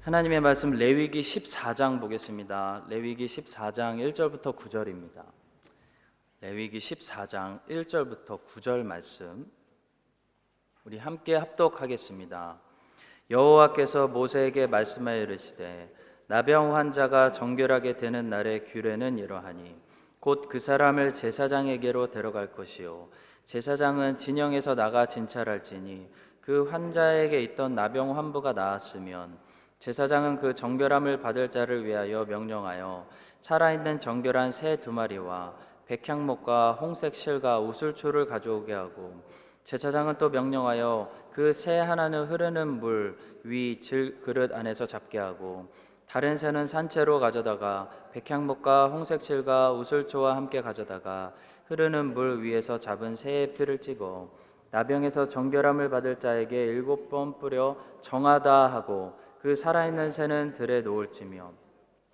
하나님의 말씀 레위기 14장 보겠습니다. 레위기 14장 1절부터 9절입니다. 레위기 14장 1절부터 9절 말씀 우리 함께 합독하겠습니다. 여호와께서 모세에게 말씀하여 이르시되 나병 환자가 정결하게 되는 날의 규례는 이러하니 곧 그 사람을 제사장에게로 데려갈 것이요 제사장은 진영에서 나가 진찰할지니 그 환자에게 있던 나병 환부가 나았으면 제사장은 그 정결함을 받을 자를 위하여 명령하여 살아있는 정결한 새 2마리와 백향목과 홍색 실과 우슬초를 가져오게 하고 제사장은 또 명령하여 그 새 하나는 흐르는 물 위 그릇 안에서 잡게 하고 다른 새는 산채로 가져다가 백향목과 홍색 실과 우슬초와 함께 가져다가 흐르는 물 위에서 잡은 새의 피를 찍어 나병에서 정결함을 받을 자에게 7번 뿌려 정하다 하고 그 살아있는 새는 들에 놓을지며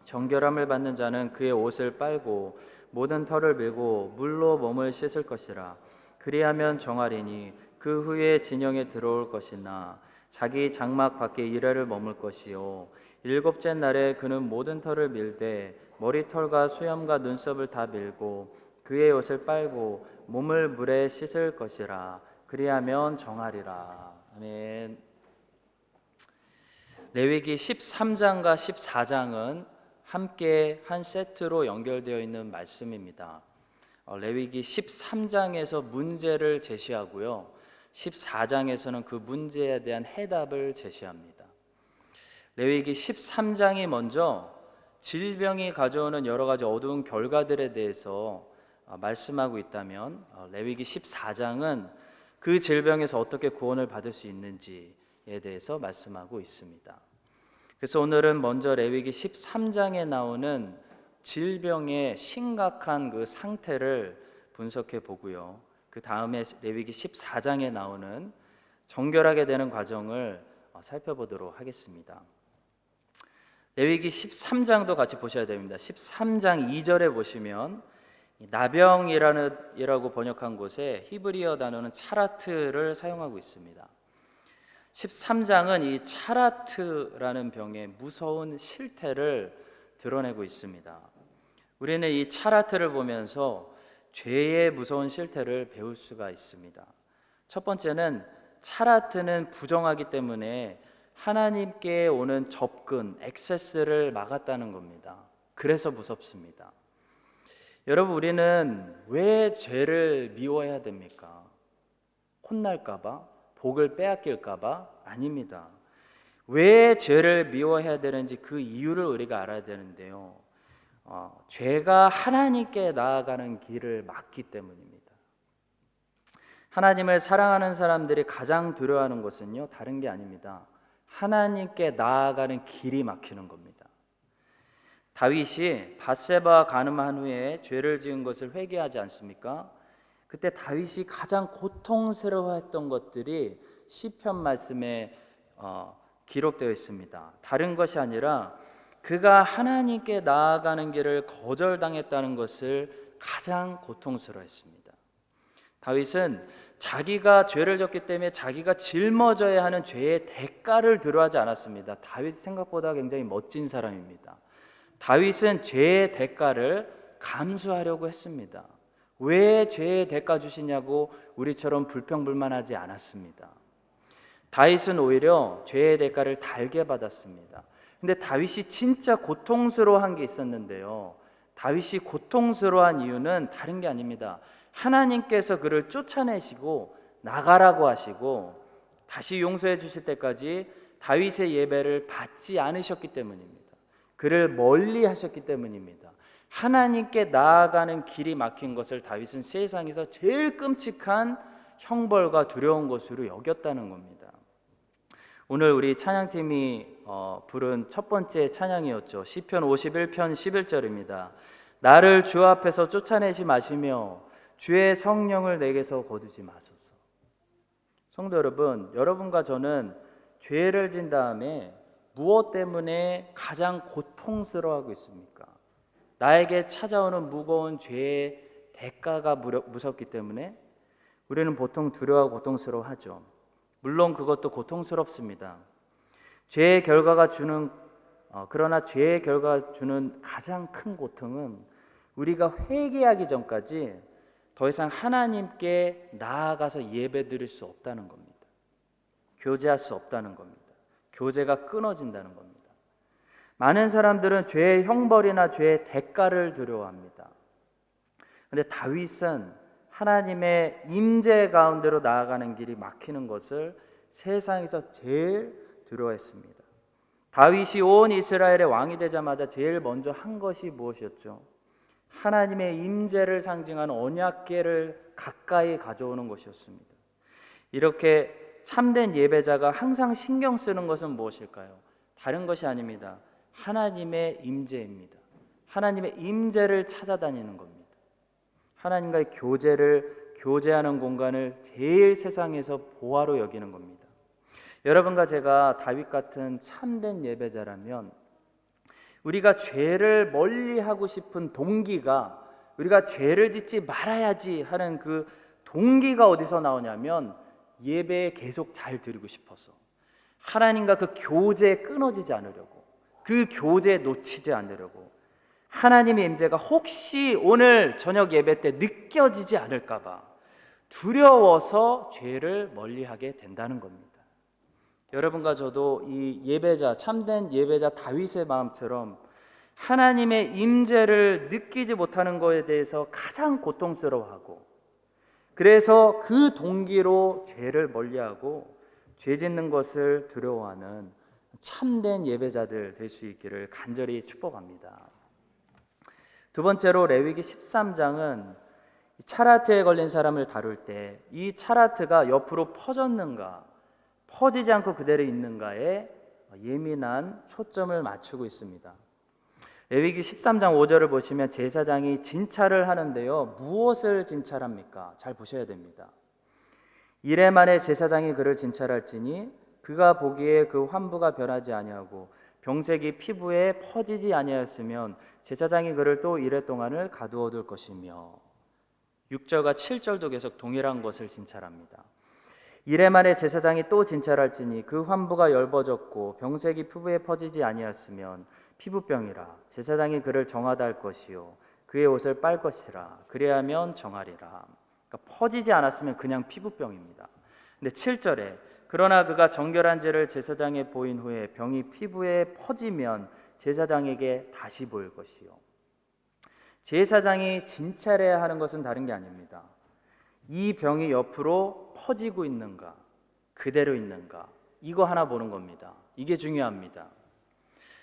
정결함을 받는 자는 그의 옷을 빨고 모든 털을 밀고 물로 몸을 씻을 것이라. 그리하면 정하리니 그 후에 진영에 들어올 것이나 자기 장막 밖에 이래를 머물 것이요 7째 날에 그는 모든 털을 밀되 머리털과 수염과 눈썹을 다 밀고 그의 옷을 빨고 몸을 물에 씻을 것이라. 그리하면 정하리라. 아멘. 레위기 13장과 14장은 함께 한 세트로 연결되어 있는 말씀입니다. 레위기 13장에서 문제를 제시하고요 14장에서는 그 문제에 대한 해답을 제시합니다. 레위기 13장이 먼저 질병이 가져오는 여러 가지 어두운 결과들에 대해서 말씀하고 있다면 레위기 14장은 그 질병에서 어떻게 구원을 받을 수 있는지에 대해서 말씀하고 있습니다. 그래서 오늘은 먼저 레위기 13장에 나오는 질병의 심각한 그 상태를 분석해 보고요. 그 다음에 레위기 14장에 나오는 정결하게 되는 과정을 살펴보도록 하겠습니다. 레위기 13장도 같이 보셔야 됩니다. 13장 2절에 보시면 나병이라고 번역한 곳에 히브리어 단어는 차라트를 사용하고 있습니다. 13장은 이 차라트라는 병의 무서운 실태를 드러내고 있습니다. 우리는 이 차라트를 보면서 죄의 무서운 실태를 배울 수가 있습니다. 첫 번째는 차라트는 부정하기 때문에 하나님께 오는 접근, 액세스를 막았다는 겁니다. 그래서 무섭습니다. 여러분, 우리는 왜 죄를 미워해야 됩니까? 혼날까 봐? 복을 빼앗길까 봐? 아닙니다. 왜 죄를 미워해야 되는지 그 이유를 우리가 알아야 되는데요. 죄가 하나님께 나아가는 길을 막기 때문입니다. 하나님을 사랑하는 사람들이 가장 두려워하는 것은요, 다른 게 아닙니다. 하나님께 나아가는 길이 막히는 겁니다. 다윗이 밧세바와 간음한 후에 죄를 지은 것을 회개하지 않습니까? 그때 다윗이 가장 고통스러워했던 것들이 시편 말씀에 기록되어 있습니다. 다른 것이 아니라 그가 하나님께 나아가는 길을 거절당했다는 것을 가장 고통스러워했습니다. 다윗은 자기가 죄를 졌기 때문에 자기가 짊어져야 하는 죄의 대가를 두려워하지 않았습니다. 다윗 생각보다 굉장히 멋진 사람입니다. 다윗은 죄의 대가를 감수하려고 했습니다. 왜 죄의 대가 주시냐고 우리처럼 불평불만하지 않았습니다. 다윗은 오히려 죄의 대가를 달게 받았습니다. 근데 다윗이 진짜 고통스러워한 게 있었는데요. 다윗이 고통스러워한 이유는 다른 게 아닙니다. 하나님께서 그를 쫓아내시고 나가라고 하시고 다시 용서해 주실 때까지 다윗의 예배를 받지 않으셨기 때문입니다. 그를 멀리 하셨기 때문입니다. 하나님께 나아가는 길이 막힌 것을 다윗은 세상에서 제일 끔찍한 형벌과 두려운 것으로 여겼다는 겁니다. 오늘 우리 찬양팀이 부른 첫 번째 찬양이었죠. 시편 51편 11절입니다. 나를 주 앞에서 쫓아내지 마시며 주의 성령을 내게서 거두지 마소서. 성도 여러분, 여러분과 저는 죄를 진 다음에 무엇 때문에 가장 고통스러워하고 있습니까? 나에게 찾아오는 무거운 죄의 대가가 무섭기 때문에 우리는 보통 두려워하고 고통스러워하죠. 물론 그것도 고통스럽습니다. 죄의 결과가 주는 그러나 죄의 결과가 주는 가장 큰 고통은 우리가 회개하기 전까지 더 이상 하나님께 나아가서 예배드릴 수 없다는 겁니다. 교제할 수 없다는 겁니다. 교제가 끊어진다는 겁니다. 많은 사람들은 죄의 형벌이나 죄의 대가를 두려워합니다. 그런데 다윗은 하나님의 임재 가운데로 나아가는 길이 막히는 것을 세상에서 제일 두려워했습니다. 다윗이 온 이스라엘의 왕이 되자마자 제일 먼저 한 것이 무엇이었죠? 하나님의 임재를 상징하는 언약궤를 가까이 가져오는 것이었습니다. 이렇게 참된 예배자가 항상 신경 쓰는 것은 무엇일까요? 다른 것이 아닙니다. 하나님의 임재입니다. 하나님의 임재를 찾아다니는 겁니다. 하나님과의 교제하는 공간을 제일 세상에서 보화로 여기는 겁니다. 여러분과 제가 다윗 같은 참된 예배자라면 우리가 죄를 멀리하고 싶은 동기가, 우리가 죄를 짓지 말아야지 하는 그 동기가 어디서 나오냐면 예배에 계속 잘 드리고 싶어서, 하나님과 그 교제에 끊어지지 않으려고, 그 교제에 놓치지 않으려고, 하나님의 임재가 혹시 오늘 저녁 예배 때 느껴지지 않을까 봐 두려워서 죄를 멀리하게 된다는 겁니다. 여러분과 저도 이 예배자, 참된 예배자 다윗의 마음처럼 하나님의 임재를 느끼지 못하는 것에 대해서 가장 고통스러워하고, 그래서 그 동기로 죄를 멀리하고 죄 짓는 것을 두려워하는 참된 예배자들 될 수 있기를 간절히 축복합니다. 두 번째로 레위기 13장은 차라트에 걸린 사람을 다룰 때 이 차라트가 옆으로 퍼졌는가 퍼지지 않고 그대로 있는가에 예민한 초점을 맞추고 있습니다. 레위기 13장 5절을 보시면 제사장이 진찰을 하는데요, 무엇을 진찰합니까? 잘 보셔야 됩니다. 이래 만에 제사장이 그를 진찰할지니 그가 보기에 그 환부가 변하지 아니하고 병색이 피부에 퍼지지 아니하였으면 제사장이 그를 또 이래 동안을 가두어 둘 것이며, 6절과 7절도 계속 동일한 것을 진찰합니다. 이래 만에 제사장이 또 진찰할지니 그 환부가 엷어졌고 병색이 피부에 퍼지지 아니하였으면 피부병이라 제사장이 그를 정하다 할 것이요 그의 옷을 빨 것이라 그리하면 정하리라. 그러니까 퍼지지 않았으면 그냥 피부병입니다. 근데 7절에 그러나 그가 정결한 죄를 제사장에 보인 후에 병이 피부에 퍼지면 제사장에게 다시 보일 것이요. 제사장이 진찰해야 하는 것은 다른 게 아닙니다. 이 병이 옆으로 퍼지고 있는가, 그대로 있는가, 이거 하나 보는 겁니다. 이게 중요합니다.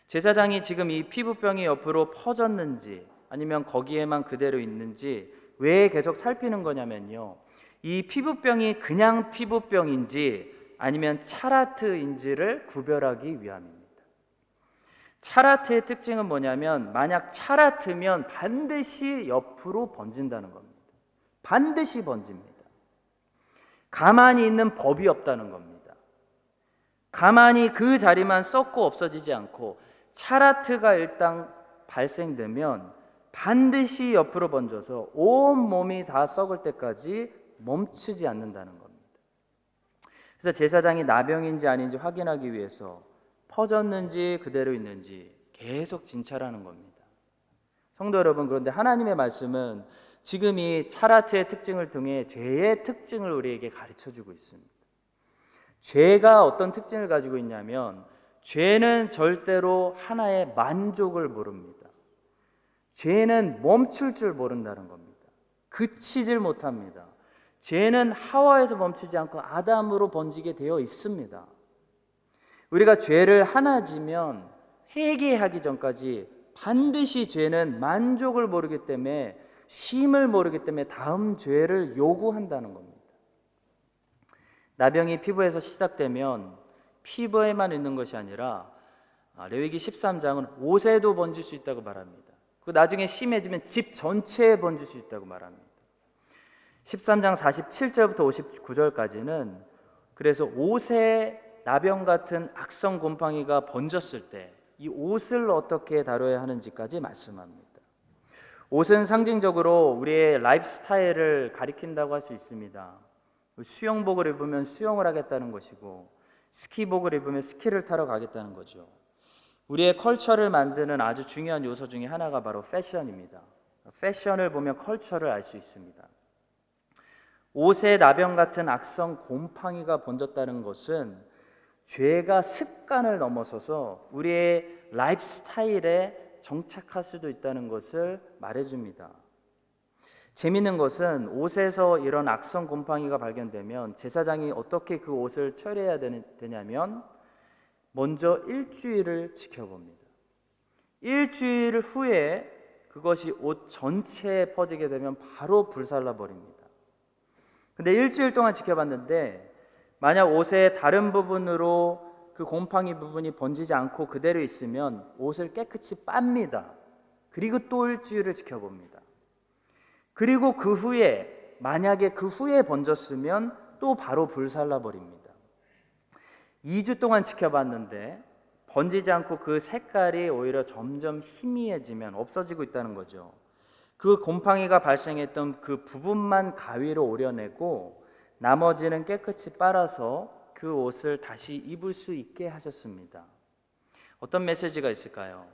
제사장이 지금 이 피부병이 옆으로 퍼졌는지 아니면 거기에만 그대로 있는지 왜 계속 살피는 거냐면요, 이 피부병이 그냥 피부병인지 아니면 차라트인지를 구별하기 위함입니다. 차라트의 특징은 뭐냐면 만약 차라트면 반드시 옆으로 번진다는 겁니다. 반드시 번집니다. 가만히 있는 법이 없다는 겁니다. 가만히 그 자리만 썩고 없어지지 않고 차라트가 일단 발생되면 반드시 옆으로 번져서 온 몸이 다 썩을 때까지 멈추지 않는다는 겁니다. 그래서 제사장이 나병인지 아닌지 확인하기 위해서 퍼졌는지 그대로 있는지 계속 진찰하는 겁니다. 성도 여러분, 그런데 하나님의 말씀은 지금 이 차라트의 특징을 통해 죄의 특징을 우리에게 가르쳐주고 있습니다. 죄가 어떤 특징을 가지고 있냐면 죄는 절대로 하나의 만족을 모릅니다. 죄는 멈출 줄 모른다는 겁니다. 그치질 못합니다. 죄는 하와에서 멈추지 않고 아담으로 번지게 되어 있습니다. 우리가 죄를 하나 지면 회개하기 전까지 반드시 죄는 만족을 모르기 때문에, 쉼을 모르기 때문에 다음 죄를 요구한다는 겁니다. 나병이 피부에서 시작되면 피부에만 있는 것이 아니라 레위기 13장은 옷에도 번질 수 있다고 말합니다. 그 나중에 심해지면 집 전체에 번질 수 있다고 말합니다. 13장 47절부터 59절까지는 그래서 옷에 나병 같은 악성 곰팡이가 번졌을 때 이 옷을 어떻게 다뤄야 하는지까지 말씀합니다. 옷은 상징적으로 우리의 라이프 스타일을 가리킨다고 할 수 있습니다. 수영복을 입으면 수영을 하겠다는 것이고, 스키복을 입으면 스키를 타러 가겠다는 거죠. 우리의 컬처를 만드는 아주 중요한 요소 중에 하나가 바로 패션입니다. 패션을 보면 컬처를 알 수 있습니다. 옷의 나병 같은 악성 곰팡이가 번졌다는 것은 죄가 습관을 넘어서서 우리의 라이프 스타일에 정착할 수도 있다는 것을 말해줍니다. 재미있는 것은 옷에서 이런 악성 곰팡이가 발견되면 제사장이 어떻게 그 옷을 처리해야 되냐면 먼저 일주일을 지켜봅니다. 일주일 후에 그것이 옷 전체에 퍼지게 되면 바로 불살라 버립니다. 근데 일주일 동안 지켜봤는데 만약 옷의 다른 부분으로 그 곰팡이 부분이 번지지 않고 그대로 있으면 옷을 깨끗이 빱니다. 그리고 또 일주일을 지켜봅니다. 그리고 그 후에 만약에 그 후에 번졌으면 또 바로 불살라 버립니다. 2주 동안 지켜봤는데 번지지 않고 그 색깔이 오히려 점점 희미해지면 없어지고 있다는 거죠. 그 곰팡이가 발생했던 그 부분만 가위로 오려내고 나머지는 깨끗이 빨아서 그 옷을 다시 입을 수 있게 하셨습니다. 어떤 메시지가 있을까요?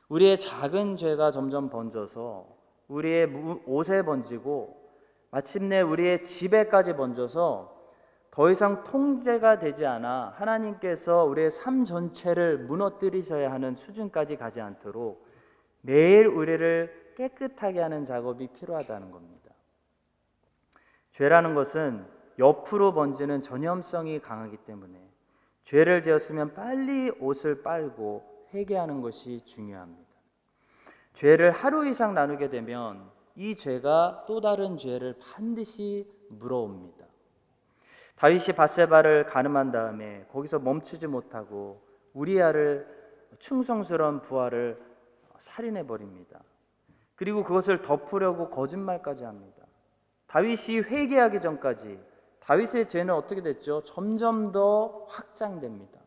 우리의 작은 죄가 점점 번져서 우리의 옷에 번지고 마침내 우리의 집에까지 번져서 더 이상 통제가 되지 않아 하나님께서 우리의 삶 전체를 무너뜨리셔야 하는 수준까지 가지 않도록 매일 우리를 깨끗하게 하는 작업이 필요하다는 겁니다. 죄라는 것은 옆으로 번지는 전염성이 강하기 때문에 죄를 지었으면 빨리 옷을 빨고 회개하는 것이 중요합니다. 죄를 하루 이상 나누게 되면 이 죄가 또 다른 죄를 반드시 물어옵니다. 다윗이 밧세바를 간음한 다음에 거기서 멈추지 못하고 우리아를 충성스러운 부하를 살인해 버립니다. 그리고 그것을 덮으려고 거짓말까지 합니다. 다윗이 회개하기 전까지 다윗의 죄는 어떻게 됐죠? 점점 더 확장됩니다.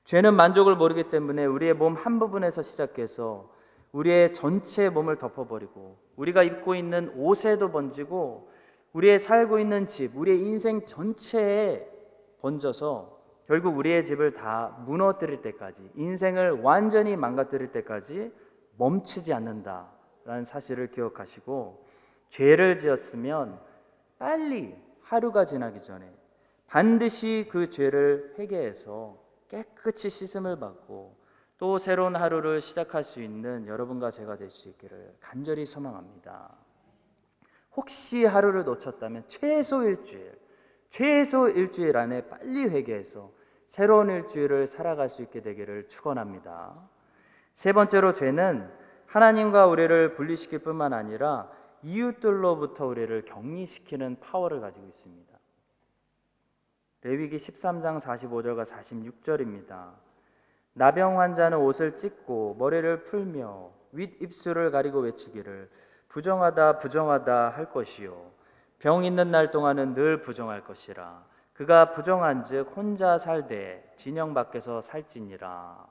죄는 만족을 모르기 때문에 우리의 몸 한 부분에서 시작해서 우리의 전체 몸을 덮어버리고 우리가 입고 있는 옷에도 번지고 우리의 살고 있는 집, 우리의 인생 전체에 번져서 결국 우리의 집을 다 무너뜨릴 때까지, 인생을 완전히 망가뜨릴 때까지 멈추지 않는다라는 사실을 기억하시고 죄를 지었으면 빨리 하루가 지나기 전에 반드시 그 죄를 회개해서 깨끗이 씻음을 받고 또 새로운 하루를 시작할 수 있는 여러분과 제가 될 수 있기를 간절히 소망합니다. 혹시 하루를 놓쳤다면 최소 일주일 안에 빨리 회개해서 새로운 일주일을 살아갈 수 있게 되기를 축원합니다. 세 번째로 죄는 하나님과 우리를 분리시킬 뿐만 아니라 이웃들로부터 우리를 격리시키는 파워를 가지고 있습니다. 레위기 13장 45절과 46절입니다. 나병 환자는 옷을 찢고 머리를 풀며 윗입술을 가리고 외치기를 부정하다 부정하다 할 것이요 병 있는 날 동안은 늘 부정할 것이라. 그가 부정한즉 혼자 살되 진영 밖에서 살지니라.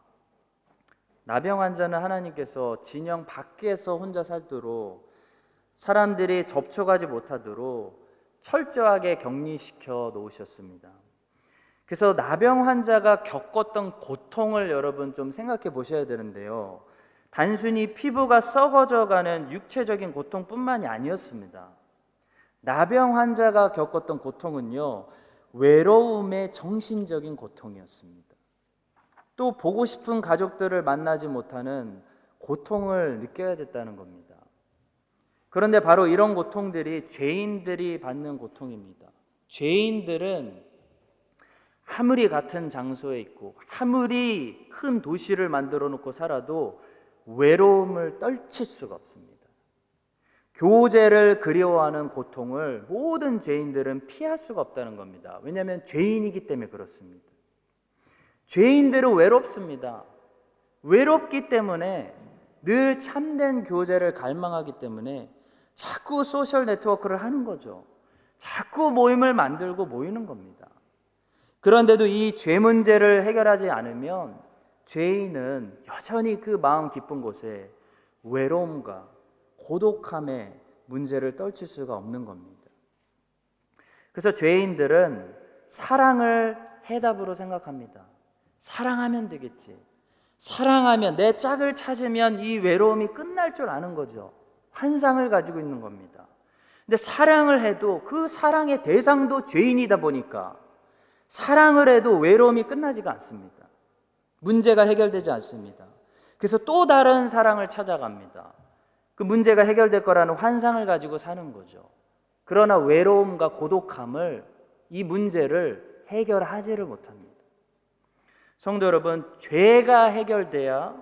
나병 환자는 하나님께서 진영 밖에서 혼자 살도록 사람들이 접촉하지 못하도록 철저하게 격리시켜 놓으셨습니다. 그래서 나병 환자가 겪었던 고통을 여러분 좀 생각해 보셔야 되는데요. 단순히 피부가 썩어져가는 육체적인 고통뿐만이 아니었습니다. 나병 환자가 겪었던 고통은요, 외로움의 정신적인 고통이었습니다. 또 보고 싶은 가족들을 만나지 못하는 고통을 느껴야 됐다는 겁니다. 그런데 바로 이런 고통들이 죄인들이 받는 고통입니다. 죄인들은 아무리 같은 장소에 있고 아무리 큰 도시를 만들어 놓고 살아도 외로움을 떨칠 수가 없습니다. 교제를 그리워하는 고통을 모든 죄인들은 피할 수가 없다는 겁니다. 왜냐하면 죄인이기 때문에 그렇습니다. 죄인들은 외롭습니다. 외롭기 때문에 늘 참된 교제를 갈망하기 때문에 자꾸 소셜 네트워크를 하는 거죠. 자꾸 모임을 만들고 모이는 겁니다. 그런데도 이 죄 문제를 해결하지 않으면 죄인은 여전히 그 마음 깊은 곳에 외로움과 고독함의 문제를 떨칠 수가 없는 겁니다. 그래서 죄인들은 사랑을 해답으로 생각합니다. 사랑하면 되겠지. 사랑하면, 내 짝을 찾으면 이 외로움이 끝날 줄 아는 거죠. 환상을 가지고 있는 겁니다. 근데 사랑을 해도 그 사랑의 대상도 죄인이다 보니까 사랑을 해도 외로움이 끝나지가 않습니다. 문제가 해결되지 않습니다. 그래서 또 다른 사랑을 찾아갑니다. 그 문제가 해결될 거라는 환상을 가지고 사는 거죠. 그러나 외로움과 고독함을, 이 문제를 해결하지를 못합니다. 성도 여러분, 죄가 해결돼야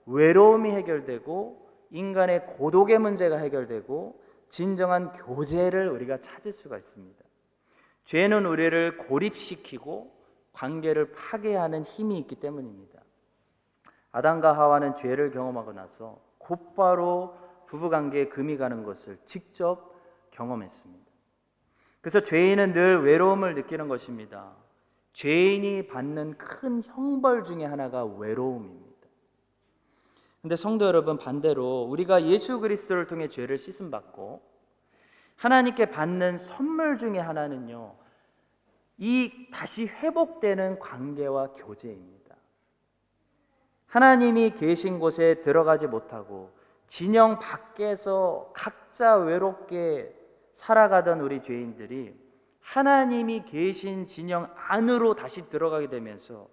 외로움이 해결되고 인간의 고독의 문제가 해결되고 진정한 교제를 우리가 찾을 수가 있습니다. 죄는 우리를 고립시키고 관계를 파괴하는 힘이 있기 때문입니다. 아담과 하와는 죄를 경험하고 나서 곧바로 부부관계에 금이 가는 것을 직접 경험했습니다. 그래서 죄인은 늘 외로움을 느끼는 것입니다. 죄인이 받는 큰 형벌 중에 하나가 외로움입니다. 근데 성도 여러분, 반대로 우리가 예수 그리스도를 통해 죄를 씻음받고 하나님께 받는 선물 중에 하나는요, 이 다시 회복되는 관계와 교제입니다. 하나님이 계신 곳에 들어가지 못하고 진영 밖에서 각자 외롭게 살아가던 우리 죄인들이 하나님이 계신 진영 안으로 다시 들어가게 되면서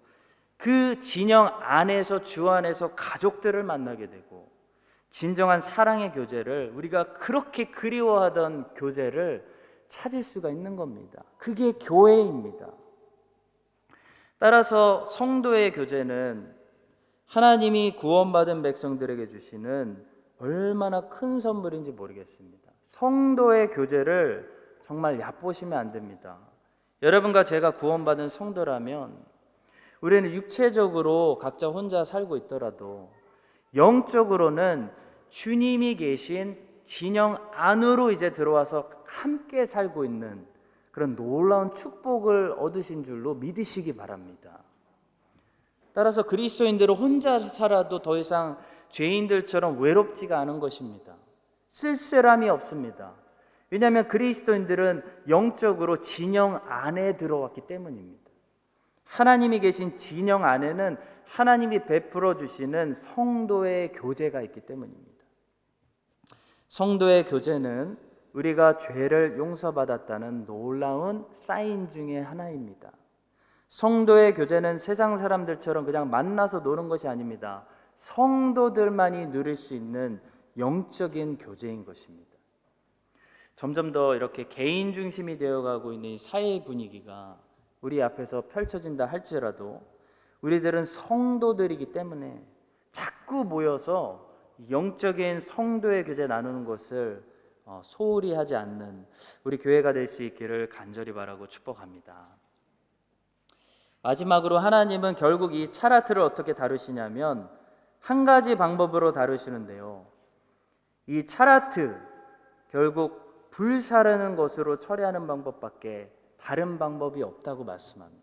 그 진영 안에서, 주 안에서 가족들을 만나게 되고 진정한 사랑의 교제를, 우리가 그렇게 그리워하던 교제를 찾을 수가 있는 겁니다. 그게 교회입니다. 따라서 성도의 교제는 하나님이 구원받은 백성들에게 주시는 얼마나 큰 선물인지 모르겠습니다. 성도의 교제를 정말 얕보시면 안 됩니다. 여러분과 제가 구원받은 성도라면 우리는 육체적으로 각자 혼자 살고 있더라도 영적으로는 주님이 계신 진영 안으로 이제 들어와서 함께 살고 있는 그런 놀라운 축복을 얻으신 줄로 믿으시기 바랍니다. 따라서 그리스도인들은 혼자 살아도 더 이상 죄인들처럼 외롭지가 않은 것입니다. 쓸쓸함이 없습니다. 왜냐하면 그리스도인들은 영적으로 진영 안에 들어왔기 때문입니다. 하나님이 계신 진영 안에는 하나님이 베풀어 주시는 성도의 교제가 있기 때문입니다. 성도의 교제는 우리가 죄를 용서받았다는 놀라운 사인 중에 하나입니다. 성도의 교제는 세상 사람들처럼 그냥 만나서 노는 것이 아닙니다. 성도들만이 누릴 수 있는 영적인 교제인 것입니다. 점점 더 이렇게 개인 중심이 되어가고 있는 이 사회 분위기가 우리 앞에서 펼쳐진다 할지라도 우리들은 성도들이기 때문에 자꾸 모여서 영적인 성도의 교제 나누는 것을 소홀히 하지 않는 우리 교회가 될 수 있기를 간절히 바라고 축복합니다. 마지막으로 하나님은 결국 이 차라트를 어떻게 다루시냐면 한 가지 방법으로 다루시는데요. 이 차라트, 결국 불사르는 것으로 처리하는 방법밖에 다른 방법이 없다고 말씀합니다.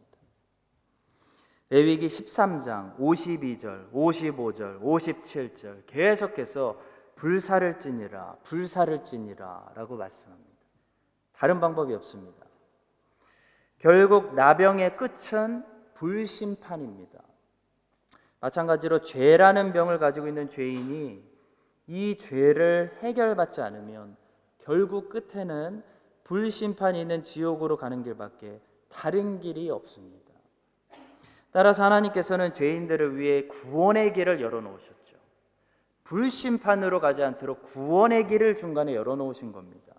레위기 13장 52절, 55절, 57절 계속해서 불사를지니라, 불사를지니라 라고 말씀합니다. 다른 방법이 없습니다. 결국 나병의 끝은 불심판입니다. 마찬가지로 죄라는 병을 가지고 있는 죄인이 이 죄를 해결받지 않으면 결국 끝에는 불심판이 있는 지옥으로 가는 길밖에 다른 길이 없습니다. 따라서 하나님께서는 죄인들을 위해 구원의 길을 열어놓으셨죠. 불심판으로 가지 않도록 구원의 길을 중간에 열어놓으신 겁니다.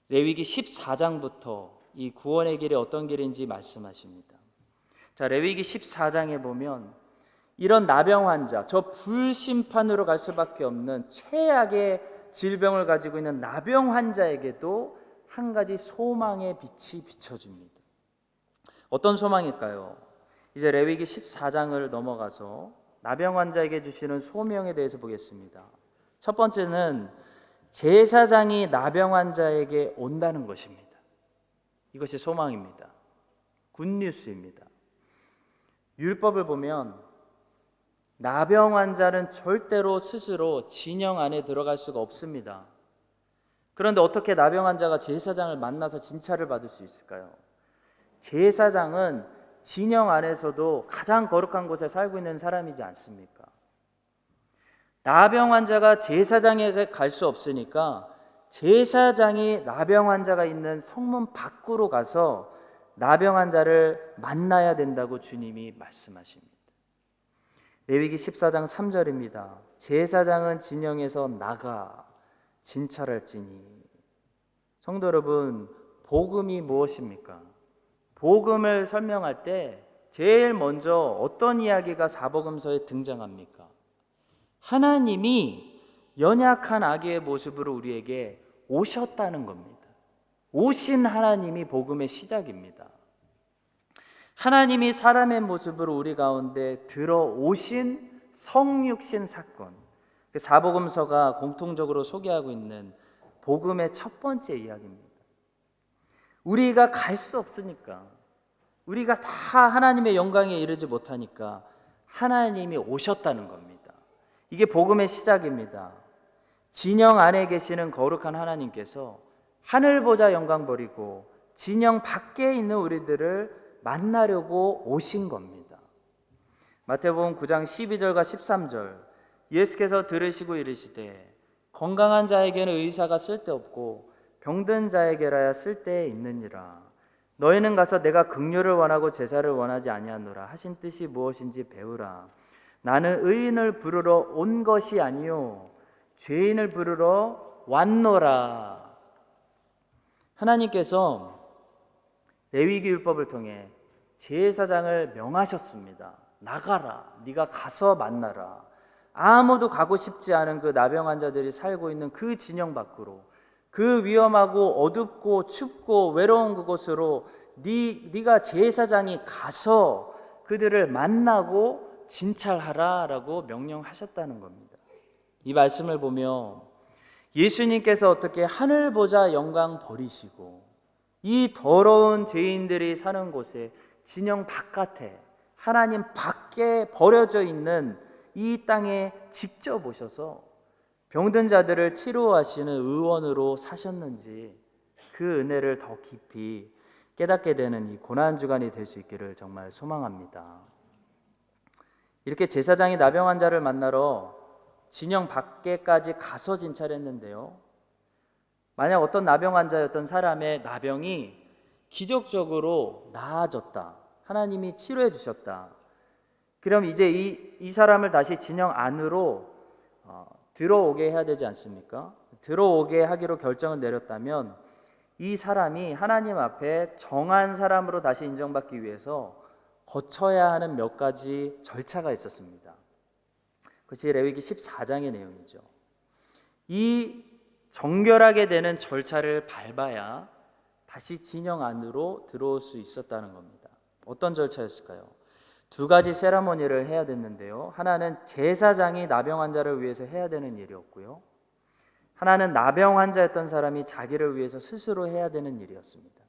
레위기 14장부터 이 구원의 길이 어떤 길인지 말씀하십니다. 자, 레위기 14장에 보면 이런 나병 환자, 저 불심판으로 갈 수밖에 없는 최악의 질병을 가지고 있는 나병 환자에게도 한 가지 소망의 빛이 비춰집니다. 어떤 소망일까요? 이제 레위기 14장을 넘어가서 나병 환자에게 주시는 소명에 대해서 보겠습니다. 첫 번째는 제사장이 나병 환자에게 온다는 것입니다. 이것이 소망입니다. 굿뉴스입니다. 율법을 보면 나병 환자는 절대로 스스로 진영 안에 들어갈 수가 없습니다. 그런데 어떻게 나병 환자가 제사장을 만나서 진찰을 받을 수 있을까요? 제사장은 진영 안에서도 가장 거룩한 곳에 살고 있는 사람이지 않습니까? 나병 환자가 제사장에게 갈 수 없으니까 제사장이 나병 환자가 있는 성문 밖으로 가서 나병 환자를 만나야 된다고 주님이 말씀하십니다. 레위기 14장 3절입니다. 제사장은 진영에서 나가 진찰할지니. 성도 여러분, 복음이 무엇입니까? 복음을 설명할 때 제일 먼저 어떤 이야기가 사복음서에 등장합니까? 하나님이 연약한 아기의 모습으로 우리에게 오셨다는 겁니다. 오신 하나님이 복음의 시작입니다. 하나님이 사람의 모습으로 우리 가운데 들어오신 성육신 사건, 사복음서가 공통적으로 소개하고 있는 복음의 첫 번째 이야기입니다. 우리가 갈 수 없으니까, 우리가 다 하나님의 영광에 이르지 못하니까 하나님이 오셨다는 겁니다. 이게 복음의 시작입니다. 진영 안에 계시는 거룩한 하나님께서 하늘 보좌 영광 버리고 진영 밖에 있는 우리들을 만나려고 오신 겁니다. 마태복음 9장 12절과 13절, 예수께서 들으시고 이르시되 건강한 자에게는 의사가 쓸데없고 병든 자에게라야 쓸데 있느니라. 너희는 가서 내가 긍휼을 원하고 제사를 원하지 아니하노라 하신 뜻이 무엇인지 배우라. 나는 의인을 부르러 온 것이 아니요 죄인을 부르러 왔노라. 하나님께서 레위기 율법을 통해 제사장을 명하셨습니다. 나가라, 네가 가서 만나라. 아무도 가고 싶지 않은 그 나병 환자들이 살고 있는 그 진영 밖으로, 그 위험하고 어둡고 춥고 외로운 그곳으로 네가 제사장이 가서 그들을 만나고 진찰하라라고 명령하셨다는 겁니다. 이 말씀을 보며 예수님께서 어떻게 하늘 보좌 영광 버리시고 이 더러운 죄인들이 사는 곳에 진영 바깥에 하나님 밖에 버려져 있는 이 땅에 직접 오셔서 병든 자들을 치료하시는 의원으로 사셨는지 그 은혜를 더 깊이 깨닫게 되는 이 고난주간이 될 수 있기를 정말 소망합니다. 이렇게 제사장이 나병 환자를 만나러 진영 밖에까지 가서 진찰했는데요, 만약 어떤 나병 환자였던 사람의 나병이 기적적으로 나아졌다, 하나님이 치료해 주셨다, 그럼 이제 이 사람을 다시 진영 안으로 들어오게 해야 되지 않습니까? 들어오게 하기로 결정을 내렸다면 이 사람이 하나님 앞에 정한 사람으로 다시 인정받기 위해서 거쳐야 하는 몇 가지 절차가 있었습니다. 그것이 레위기 14장의 내용이죠. 이 정결하게 되는 절차를 밟아야 다시 진영 안으로 들어올 수 있었다는 겁니다. 어떤 절차였을까요? 두 가지 세라모니를 해야 됐는데요, 하나는 제사장이 나병 환자를 위해서 해야 되는 일이었고요, 하나는 나병 환자였던 사람이 자기를 위해서 스스로 해야 되는 일이었습니다.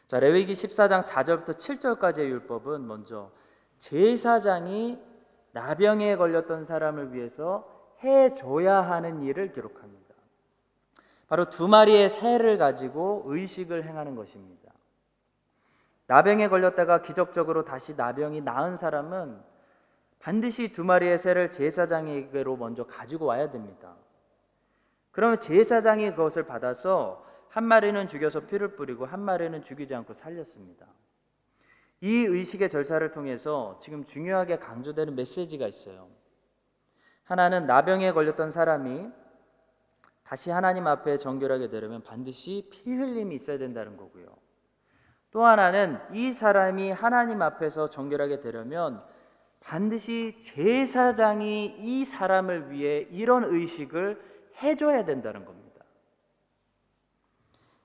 자, 레위기 14장 4절부터 7절까지의 율법은 먼저 제사장이 나병에 걸렸던 사람을 위해서 해줘야 하는 일을 기록합니다. 바로 두 마리의 새를 가지고 의식을 행하는 것입니다. 나병에 걸렸다가 기적적으로 다시 나병이 나은 사람은 반드시 두 마리의 새를 제사장에게로 먼저 가지고 와야 됩니다. 그러면 제사장이 그것을 받아서 한 마리는 죽여서 피를 뿌리고 한 마리는 죽이지 않고 살렸습니다. 이 의식의 절차를 통해서 지금 중요하게 강조되는 메시지가 있어요. 하나는 나병에 걸렸던 사람이 다시 하나님 앞에 정결하게 되려면 반드시 피 흘림이 있어야 된다는 거고요, 또 하나는 이 사람이 하나님 앞에서 정결하게 되려면 반드시 제사장이 이 사람을 위해 이런 의식을 해줘야 된다는 겁니다.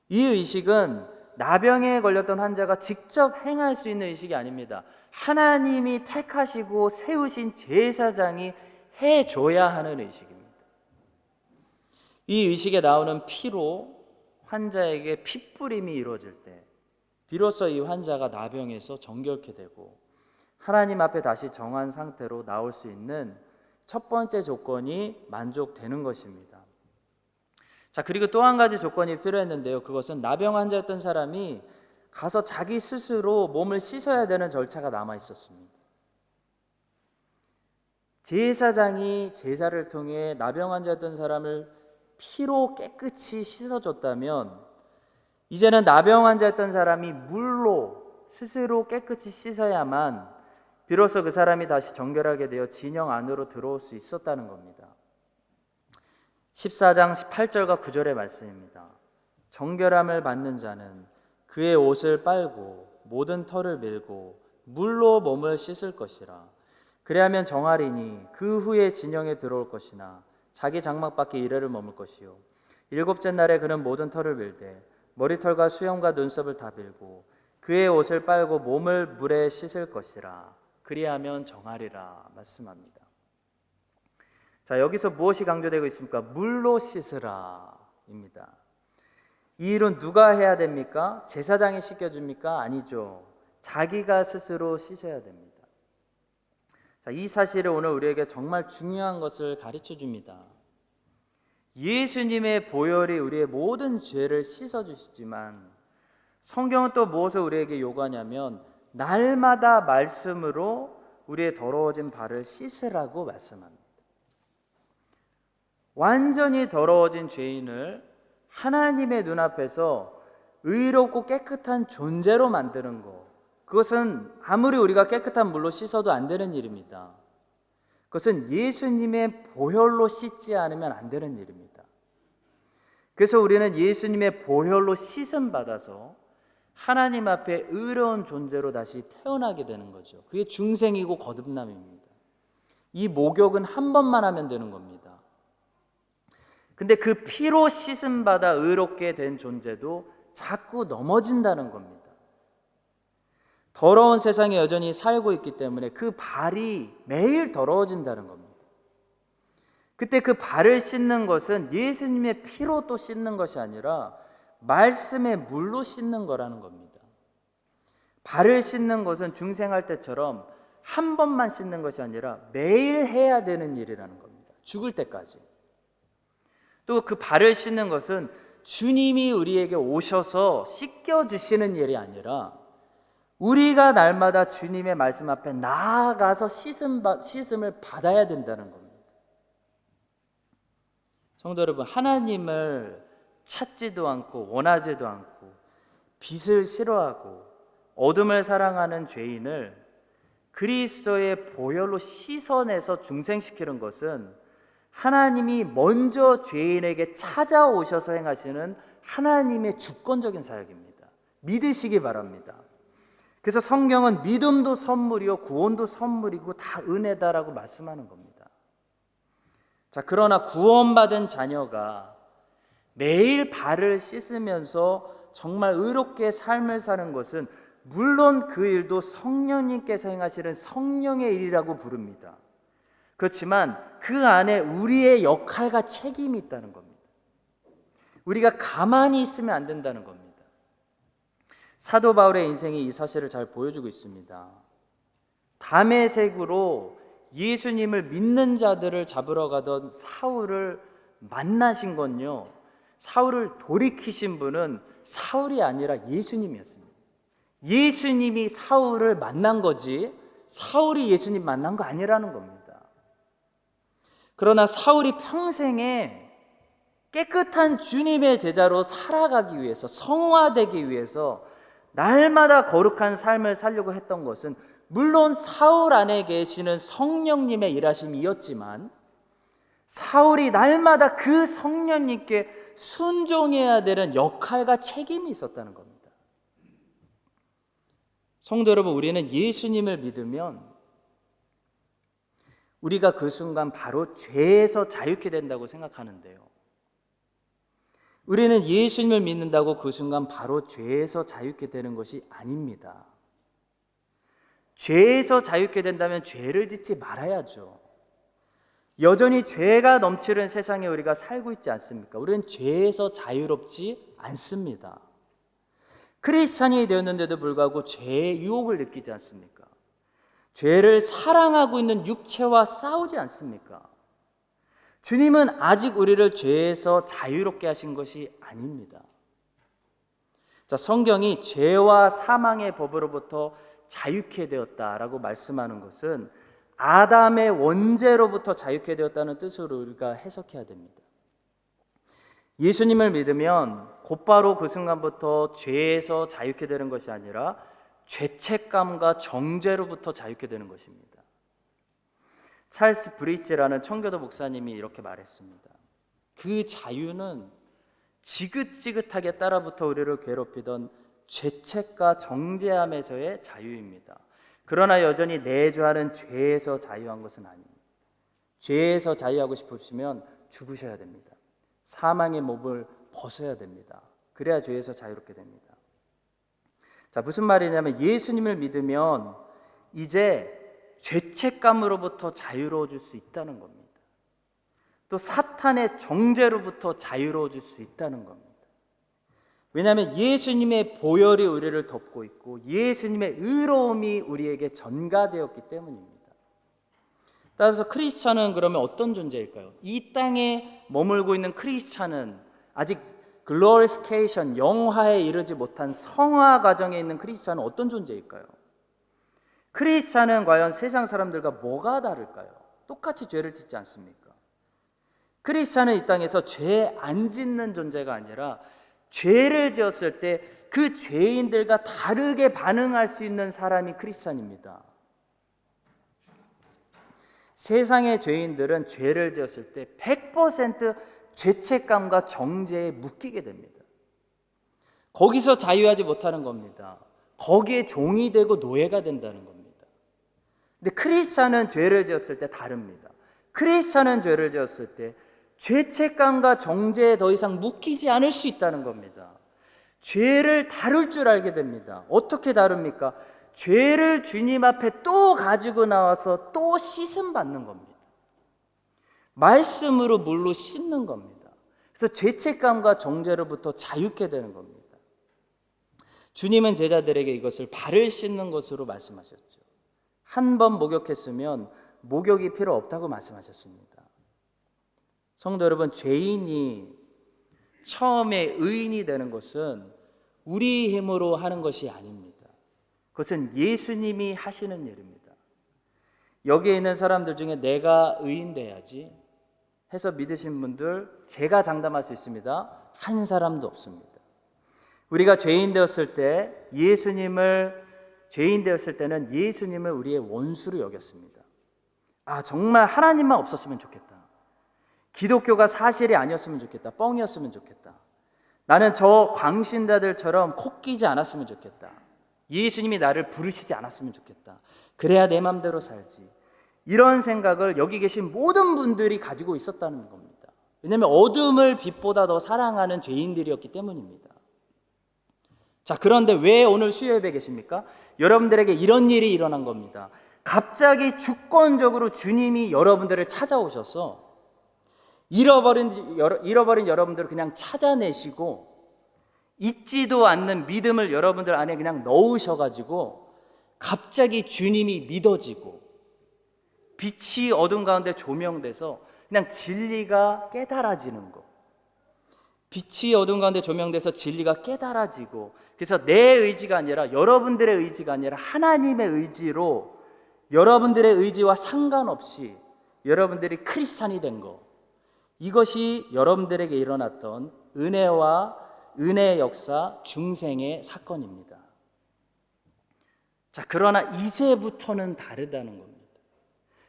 이 의식은 나병에 걸렸던 환자가 직접 행할 수 있는 의식이 아닙니다. 하나님이 택하시고 세우신 제사장이 해줘야 하는 의식입니다. 이 의식에 나오는 피로 환자에게 피뿌림이 이루어질 때 비로소 이 환자가 나병에서 정결케 되고 하나님 앞에 다시 정한 상태로 나올 수 있는 첫 번째 조건이 만족되는 것입니다. 자, 그리고 또 한 가지 조건이 필요했는데요, 그것은 나병 환자였던 사람이 가서 자기 스스로 몸을 씻어야 되는 절차가 남아 있었습니다. 제사장이 제사를 통해 나병 환자였던 사람을 피로 깨끗이 씻어줬다면, 이제는 나병 환자였던 사람이 물로 스스로 깨끗이 씻어야만 비로소 그 사람이 다시 정결하게 되어 진영 안으로 들어올 수 있었다는 겁니다. 14장 18절과 9절의 말씀입니다. 정결함을 받는 자는 그의 옷을 빨고 모든 털을 밀고 물로 몸을 씻을 것이라. 그리하면 정하리니 그 후에 진영에 들어올 것이나 자기 장막 밖에 이래를 머물 것이요, 일곱째 날에 그는 모든 털을 밀되 머리털과 수염과 눈썹을 다 밀고 그의 옷을 빨고 몸을 물에 씻을 것이라. 그리하면 정하리라 말씀합니다. 자, 여기서 무엇이 강조되고 있습니까? 물로 씻으라 입니다. 이 일은 누가 해야 됩니까? 제사장이 씻겨줍니까? 아니죠. 자기가 스스로 씻어야 됩니다. 자, 이 사실이 오늘 우리에게 정말 중요한 것을 가르쳐 줍니다. 예수님의 보혈이 우리의 모든 죄를 씻어주시지만 성경은 또 무엇을 우리에게 요구하냐면 날마다 말씀으로 우리의 더러워진 발을 씻으라고 말씀합니다. 완전히 더러워진 죄인을 하나님의 눈앞에서 의롭고 깨끗한 존재로 만드는 것, 그것은 아무리 우리가 깨끗한 물로 씻어도 안 되는 일입니다. 그것은 예수님의 보혈로 씻지 않으면 안 되는 일입니다. 그래서 우리는 예수님의 보혈로 씻음 받아서 하나님 앞에 의로운 존재로 다시 태어나게 되는 거죠. 그게 중생이고 거듭남입니다. 이 목욕은 한 번만 하면 되는 겁니다. 근데 그 피로 씻음 받아 의롭게 된 존재도 자꾸 넘어진다는 겁니다. 더러운 세상에 여전히 살고 있기 때문에 그 발이 매일 더러워진다는 겁니다. 그때 그 발을 씻는 것은 예수님의 피로 또 씻는 것이 아니라 말씀의 물로 씻는 거라는 겁니다. 발을 씻는 것은 중생할 때처럼 한 번만 씻는 것이 아니라 매일 해야 되는 일이라는 겁니다. 죽을 때까지. 또 그 발을 씻는 것은 주님이 우리에게 오셔서 씻겨주시는 일이 아니라 우리가 날마다 주님의 말씀 앞에 나아가서 씻음을 받아야 된다는 겁니다. 성도 여러분, 하나님을 찾지도 않고 원하지도 않고 빛을 싫어하고 어둠을 사랑하는 죄인을 그리스도의 보혈로 씻어내서 중생시키는 것은 하나님이 먼저 죄인에게 찾아오셔서 행하시는 하나님의 주권적인 사역입니다. 믿으시기 바랍니다. 그래서 성경은 믿음도 선물이요 구원도 선물이고 다 은혜다라고 말씀하는 겁니다. 자, 그러나 구원받은 자녀가 매일 발을 씻으면서 정말 의롭게 삶을 사는 것은 물론 그 일도 성령님께서 행하시는 성령의 일이라고 부릅니다. 그렇지만 그 안에 우리의 역할과 책임이 있다는 겁니다. 우리가 가만히 있으면 안 된다는 겁니다. 사도 바울의 인생이 이 사실을 잘 보여주고 있습니다. 다메섹으로 예수님을 믿는 자들을 잡으러 가던 사울을 만나신 건요, 사울을 돌이키신 분은 사울이 아니라 예수님이었습니다. 예수님이 사울을 만난 거지 사울이 예수님 만난 거 아니라는 겁니다. 그러나 사울이 평생에 깨끗한 주님의 제자로 살아가기 위해서, 성화되기 위해서 날마다 거룩한 삶을 살려고 했던 것은 물론 사울 안에 계시는 성령님의 일하심이었지만 사울이 날마다 그 성령님께 순종해야 되는 역할과 책임이 있었다는 겁니다. 성도 여러분, 우리는 예수님을 믿으면 우리가 그 순간 바로 죄에서 자유케 된다고 생각하는데요, 우리는 예수님을 믿는다고 그 순간 바로 죄에서 자유케 되는 것이 아닙니다. 죄에서 자유케 된다면 죄를 짓지 말아야죠. 여전히 죄가 넘치는 세상에 우리가 살고 있지 않습니까? 우리는 죄에서 자유롭지 않습니다. 크리스찬이 되었는데도 불구하고 죄의 유혹을 느끼지 않습니까? 죄를 사랑하고 있는 육체와 싸우지 않습니까? 주님은 아직 우리를 죄에서 자유롭게 하신 것이 아닙니다. 자, 성경이 죄와 사망의 법으로부터 자유케 되었다라고 말씀하는 것은 아담의 원죄로부터 자유케 되었다는 뜻으로 우리가 해석해야 됩니다. 예수님을 믿으면 곧바로 그 순간부터 죄에서 자유케 되는 것이 아니라 죄책감과 정죄로부터 자유케 되는 것입니다. 찰스 브리지라는 청교도 목사님이 이렇게 말했습니다. 그 자유는 지긋지긋하게 따라붙어 우리를 괴롭히던 죄책과 정죄함에서의 자유입니다. 그러나 여전히 내주하는 죄에서 자유한 것은 아닙니다. 죄에서 자유하고 싶으시면 죽으셔야 됩니다. 사망의 몹을 벗어야 됩니다. 그래야 죄에서 자유롭게 됩니다. 자, 무슨 말이냐면 예수님을 믿으면 이제 죄책감으로부터 자유로워질 수 있다는 겁니다. 또 사탄의 정죄로부터 자유로워질 수 있다는 겁니다. 왜냐하면 예수님의 보혈이 우리를 덮고 있고 예수님의 의로움이 우리에게 전가되었기 때문입니다. 따라서 크리스찬은 그러면 어떤 존재일까요? 이 땅에 머물고 있는 크리스찬은 아직 글로리피케이션, 영화에 이르지 못한 성화 과정에 있는 크리스찬은 어떤 존재일까요? 크리스찬은 과연 세상 사람들과 뭐가 다를까요? 똑같이 죄를 짓지 않습니까? 크리스찬은 이 땅에서 죄 안 짓는 존재가 아니라 죄를 지었을 때 그 죄인들과 다르게 반응할 수 있는 사람이 크리스찬입니다. 세상의 죄인들은 죄를 지었을 때 100% 죄책감과 정죄에 묶이게 됩니다. 거기서 자유하지 못하는 겁니다. 거기에 종이 되고 노예가 된다는 겁니다. 근데 크리스찬은 죄를 지었을 때 다릅니다. 크리스찬은 죄를 지었을 때 죄책감과 정죄에 더 이상 묶이지 않을 수 있다는 겁니다. 죄를 다룰 줄 알게 됩니다. 어떻게 다룹니까? 죄를 주님 앞에 또 가지고 나와서 또 씻음 받는 겁니다. 말씀으로 물로 씻는 겁니다. 그래서 죄책감과 정죄로부터 자유케 되는 겁니다. 주님은 제자들에게 이것을 발을 씻는 것으로 말씀하셨죠. 한 번 목욕했으면 목욕이 필요 없다고 말씀하셨습니다. 성도 여러분, 죄인이 처음에 의인이 되는 것은 우리 힘으로 하는 것이 아닙니다. 그것은 예수님이 하시는 일입니다. 여기에 있는 사람들 중에 내가 의인 돼야지 해서 믿으신 분들 제가 장담할 수 있습니다. 한 사람도 없습니다. 우리가 죄인 되었을 때는 예수님을 우리의 원수로 여겼습니다. 아, 정말 하나님만 없었으면 좋겠다. 기독교가 사실이 아니었으면 좋겠다. 뻥이었으면 좋겠다. 나는 저 광신자들처럼 코 끼지 않았으면 좋겠다. 예수님이 나를 부르시지 않았으면 좋겠다. 그래야 내 맘대로 살지. 이런 생각을 여기 계신 모든 분들이 가지고 있었다는 겁니다. 왜냐하면 어둠을 빛보다 더 사랑하는 죄인들이었기 때문입니다. 자, 그런데 왜 오늘 수요예배 계십니까? 여러분들에게 이런 일이 일어난 겁니다. 갑자기 주권적으로 주님이 여러분들을 찾아오셔서 잃어버린 여러분들을 그냥 찾아내시고 잊지도 않는 믿음을 여러분들 안에 그냥 넣으셔가지고 갑자기 주님이 믿어지고 빛이 어둠 가운데 조명돼서 그냥 진리가 깨달아지는 거. 빛이 어둠 가운데 조명돼서 진리가 깨달아지고, 그래서 내 의지가 아니라 여러분들의 의지가 아니라 하나님의 의지로 여러분들의 의지와 상관없이 여러분들이 크리스찬이 된 거, 이것이 여러분들에게 일어났던 은혜의 역사 중생의 사건입니다. 자, 그러나 이제부터는 다르다는 겁니다.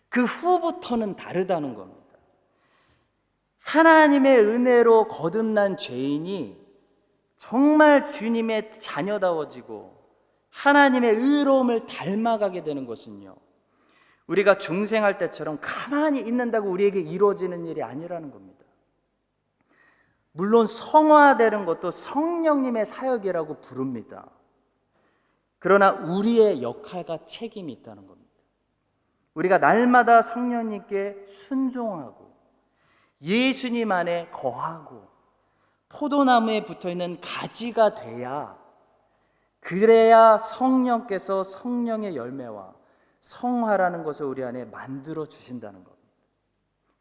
그 후부터는 다르다는 겁니다. 하나님의 은혜로 거듭난 죄인이 정말 주님의 자녀다워지고 하나님의 의로움을 닮아가게 되는 것은요, 우리가 중생할 때처럼 가만히 있는다고 우리에게 이루어지는 일이 아니라는 겁니다. 물론 성화되는 것도 성령님의 사역이라고 부릅니다. 그러나 우리의 역할과 책임이 있다는 겁니다. 우리가 날마다 성령님께 순종하고 예수님 안에 거하고 포도나무에 붙어있는 가지가 돼야, 그래야 성령께서 성령의 열매와 성화라는 것을 우리 안에 만들어 주신다는 겁니다.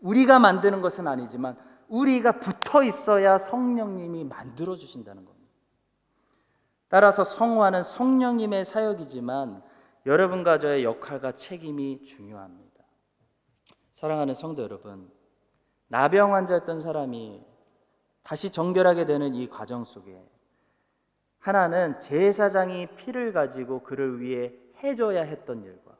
우리가 만드는 것은 아니지만 우리가 붙어 있어야 성령님이 만들어 주신다는 겁니다. 따라서 성화는 성령님의 사역이지만 여러분과 저의 역할과 책임이 중요합니다. 사랑하는 성도 여러분, 나병 환자였던 사람이 다시 정결하게 되는 이 과정 속에 하나는 제사장이 피를 가지고 그를 위해 해줘야 했던 일과,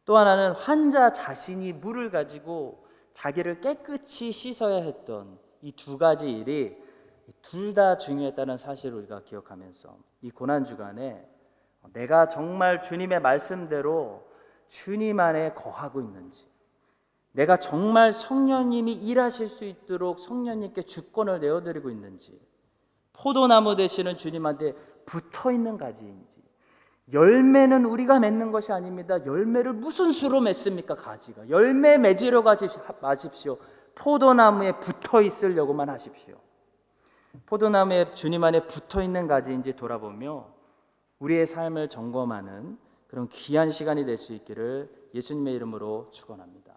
또 하나는 환자 자신이 물을 가지고 자기를 깨끗이 씻어야 했던 이 두 가지 일이 둘 다 중요했다는 사실을 우리가 기억하면서 이 고난주간에 내가 정말 주님의 말씀대로 주님 안에 거하고 있는지, 내가 정말 성령님이 일하실 수 있도록 성령님께 주권을 내어드리고 있는지, 포도나무 되시는 주님한테 붙어있는 가지인지. 열매는 우리가 맺는 것이 아닙니다. 열매를 무슨 수로 맺습니까? 가지가. 열매 맺으려 가지 마십시오. 포도나무에 붙어 있으려고만 하십시오. 포도나무에 주님 안에 붙어 있는 가지인지 돌아보며 우리의 삶을 점검하는 그런 귀한 시간이 될 수 있기를 예수님의 이름으로 축원합니다.